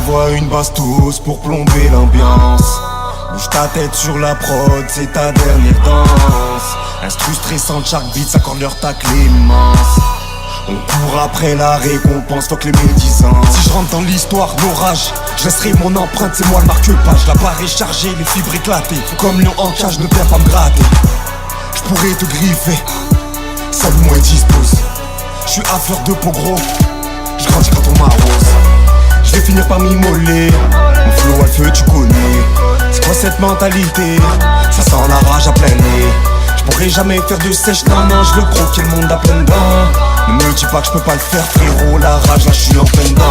t'envoie une bastos pour plomber l'ambiance. Bouge ta tête sur la prod, c'est ta dernière danse. Instru stressant, chaque beat s'accorde leur tacle immense. On court après la récompense, fuck les médisants. Si je rentre dans l'histoire, l'orage, je laisserai mon empreinte, c'est moi le marque-page. La barre est chargée, les fibres éclatées. Comme lion en cage, ne viens pas me gratter. Je pourrais te griffer, seul moi dispose. Je suis à fleur de peau gros, je grandis quand on m'arrose. Je vais finir par m'immoler, mon flow à le feu tu connais. C'est quoi cette mentalité? Ça sent la rage à plein nez. Je pourrais jamais faire de sèche, non, je le croquer le monde à plein dents. Ne me dis pas que je peux pas le faire frérot, la rage là je suis en plein dedans.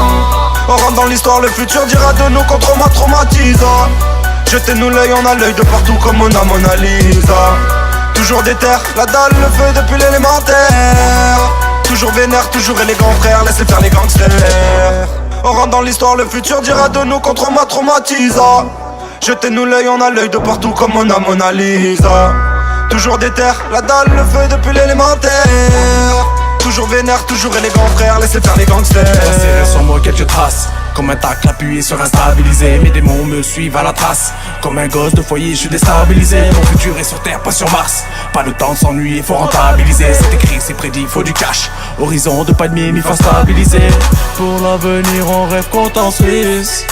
On rentre dans l'histoire, le futur dira de nous qu'on traumatisant. Jetez-nous l'œil, on a l'œil de partout comme on a Mona Lisa. Toujours déter, la dalle, le feu depuis l'élémentaire. Toujours vénère, toujours élégant frère, laissez faire les gangsters. On rentre dans l'histoire, le futur dira de nous qu'on traumatisant. Jetez-nous l'œil, on a l'œil de partout comme on a Mona Lisa. Toujours déter, la dalle, le feu depuis l'élémentaire. Toujours vénère, toujours élégant frère, laissez faire les gangsters. Serré sur moi quelques traces, comme un tacle appuyé sur un stabilisé. Mes démons me suivent à la trace, comme un gosse de foyer je suis déstabilisé. Mon futur est sur terre, pas sur Mars. Pas le temps de s'ennuyer, faut rentabiliser. C'est écrit, c'est prédit, faut du cash. Horizon de pas de mime, il faut stabiliser. Pour l'avenir on rêve compte en Suisse.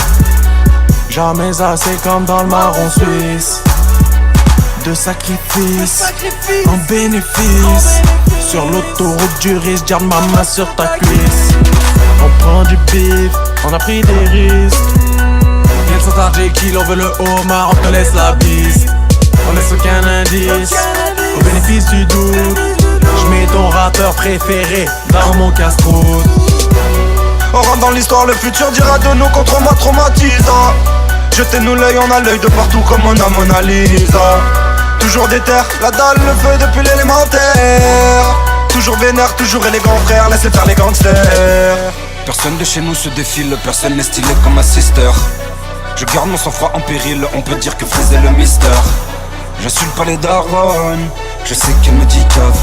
Jamais assez comme dans le marron suisse. De sacrifice, en bénéfice. Sur l'autoroute du risque, garde ma main sur ta cuisse. On prend du bif, on a pris des risques. Viens de s'attarder qu'il on veut le homard, on te laisse la bise. On laisse aucun indice, au bénéfice du doute. J'mets ton rappeur préféré dans mon casse-croûte. On rentre dans l'histoire, le futur dira de nous qu'on traumatisant. Jetez-nous l'œil, on a l'œil de partout comme on a Mona Lisa. Toujours déter, la dalle, le feu depuis l'élémentaire. Toujours vénère, toujours élégant frère, laissez faire les gangsters. Personne de chez nous se défile, personne n'est stylé comme ma sister. Je garde mon sang-froid en péril, on peut dire que faisait le mister. J'insulte pas les darons, je sais qu'elle me dit cave.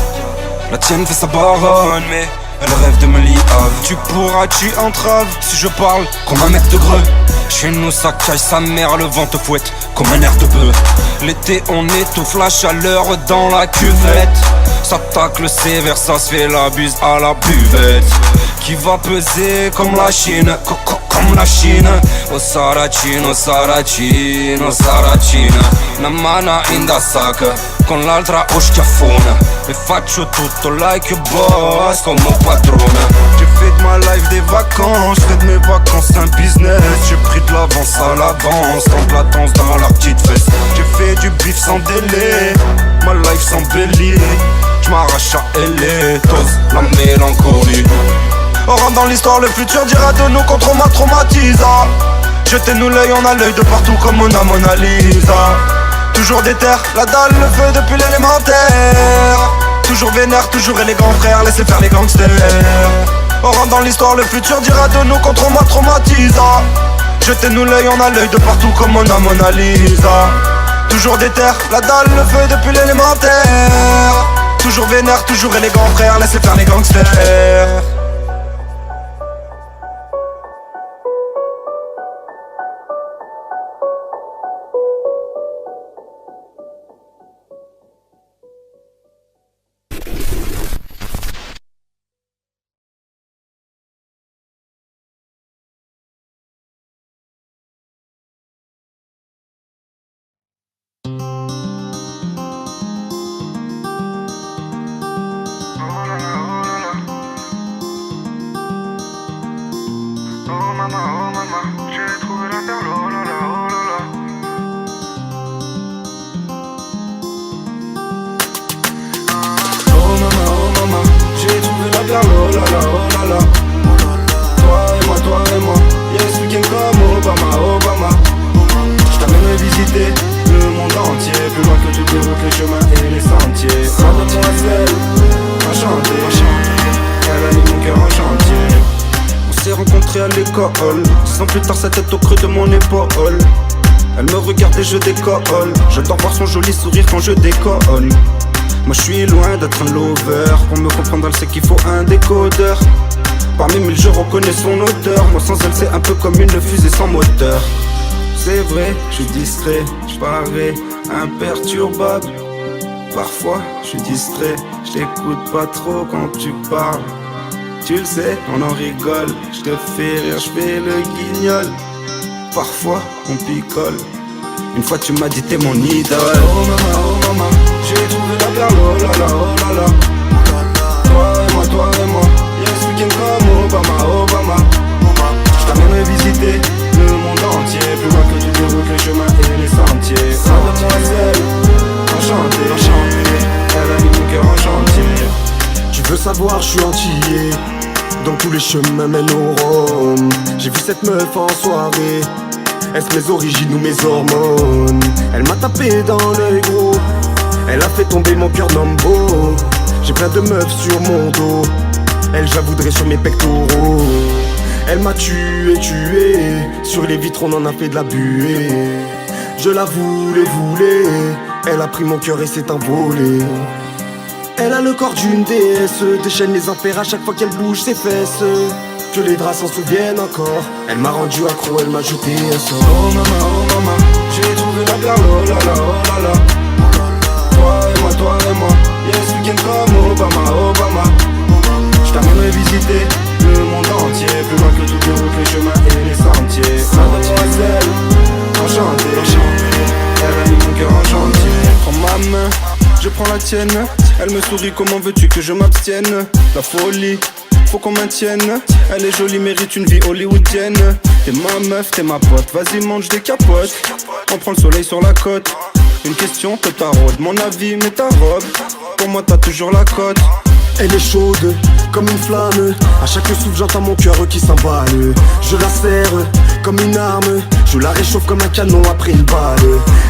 La tienne fait sa baronne, mais elle rêve de me liave. Tu pourras, tu entraves, si je parle comme un mec de greux. Chez nous ça caille sa mère, le vent te fouette comme un air de bœuf. L'été on étouffe la chaleur dans la cuvette. Ça tacle sévère, ça se fait la buse à la buvette. Qui va peser comme la Chine, comme la Chine. Oh Saracino, Saracino, Saracina. Una mana indassaka con l'altra o schiaffona. E faccio tutto like a boss come padrona. J'ai fait de ma life des vacances, fais de mes vacances un business. J'ai pris de l'avance à l'avance, tant de latence dans leurs petites fesses. J'ai fait du bif sans délai, ma life s'embellit. J'm'arrache à Eletos, la mélancolie. On rentre dans l'histoire, le futur dira de nous qu'on traumatisant. Jetez-nous l'œil, on a l'œil de partout comme on a Mona Lisa. Toujours déter, la dalle, le feu depuis l'élémentaire. Toujours vénère, toujours élégant frère, laissez faire les gangsters. On rentre dans l'histoire, le futur dira de nous qu'on traumatisant. Jetez-nous l'œil, on a l'œil de partout comme on a Mona Lisa. Toujours déter, la dalle, le feu depuis l'élémentaire. Toujours vénère, toujours élégant frère, laissez faire les gangsters. À l'école, 10 ans plus tard sa tête au creux de mon épaule. Elle me regarde et je décolle. J'adore voir son joli sourire quand je décolle. Moi je suis loin d'être un lover. Pour me comprendre elle sait qu'il faut un décodeur. Parmi mille je reconnais son odeur. Moi sans elle c'est un peu comme une fusée sans moteur. C'est vrai, je suis distrait, je parais imperturbable. Parfois je suis distrait, je t'écoute pas trop quand tu parles. Tu le sais, on en rigole, je te fais rire, je fais le guignol. Parfois on picole. Une fois tu m'as dit t'es mon idole. Oh maman, j'ai trouvé la perle, oh là là, oh là là. Toi et moi, y'a ce week-end comme Obama. J't'amènerai visiter le monde entier, plus loin que tu déroutes les chemins et les sentiers. Mademoiselle, enchantée, elle a mis mon cœur en chantier. Tu veux savoir, je suis antillais. Donc tous les chemins mènent au Rhum. J'ai vu cette meuf en soirée. Est-ce mes origines ou mes hormones? Elle m'a tapé dans l'œil gros. Elle a fait tomber mon cœur Nambo. J'ai plein de meufs sur mon dos. Elle j'avouderait sur mes pectoraux. Elle m'a tué. Sur les vitres on en a fait de la buée. Je la voulais. Elle a pris mon cœur et s'est envolée. Elle a le corps d'une déesse, déchaîne les enfers à chaque fois qu'elle bouge ses fesses. Que les draps s'en souviennent encore. Elle m'a rendu accro, elle m'a jeté un sort. Oh maman, j'ai trouvé la perle, oh là là, oh là là. Toi et moi, y'a ce week-end comme Obama. J't'amènerai visiter le monde entier, plus loin que toutes les routes, les chemins et les sentiers. Mademoiselle, enchantée, elle a mis mon cœur en chantier. Prends ma main, je prends la tienne. Elle me sourit, comment veux-tu que je m'abstienne? La folie, faut qu'on maintienne. Elle est jolie, mérite une vie hollywoodienne. T'es ma meuf, t'es ma pote, vas-y mange des capotes. On prend le soleil sur la côte. Une question te taraude, mon avis mais ta robe. Pour moi t'as toujours la cote. Elle est chaude, comme une flamme. À chaque souffle j'entends mon cœur qui s'emballe. Je la serre comme une arme. Je la réchauffe comme un canon après une balle.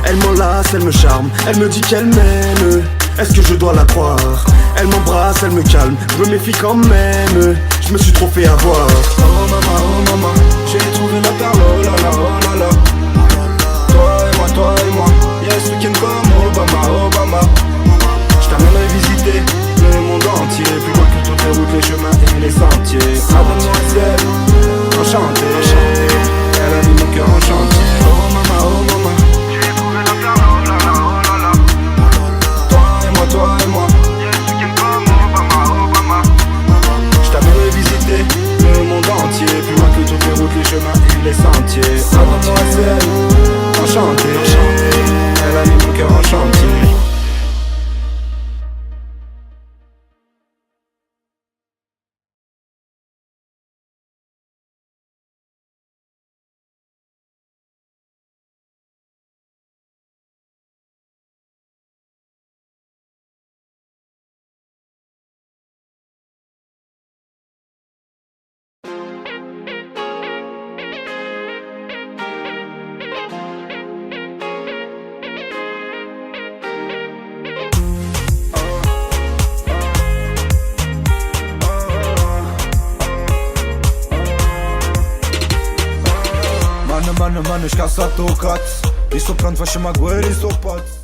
Elle m'enlace, elle me charme. Elle me dit qu'elle m'aime. Est-ce que je dois la croire? Elle m'embrasse, elle me calme. Je me méfie quand même. Je me suis trop fait avoir. Oh maman, j'ai trouvé la perle, oh là là, oh là là. Toi et moi, y'a ce week-end comme Obama. J't'amènerai visiter le monde entier, plus loin que toutes les routes, les chemins et les sentiers. Mademoiselle, enchantée, elle a mis mon cœur en chantier. Oh maman, j'ai trouvé la perle, oh là là, oh là là. Toi et moi, y'a ce week-end comme Obama. J't'amènerai visiter le monde entier, plus loin que toutes les routes, les chemins et les sentiers. Mademoiselle, enchantée, elle a mis mon cœur en chantier. Mano, ich casse a tocat. Ich so pronto, vai chamar Guerra e sou pote.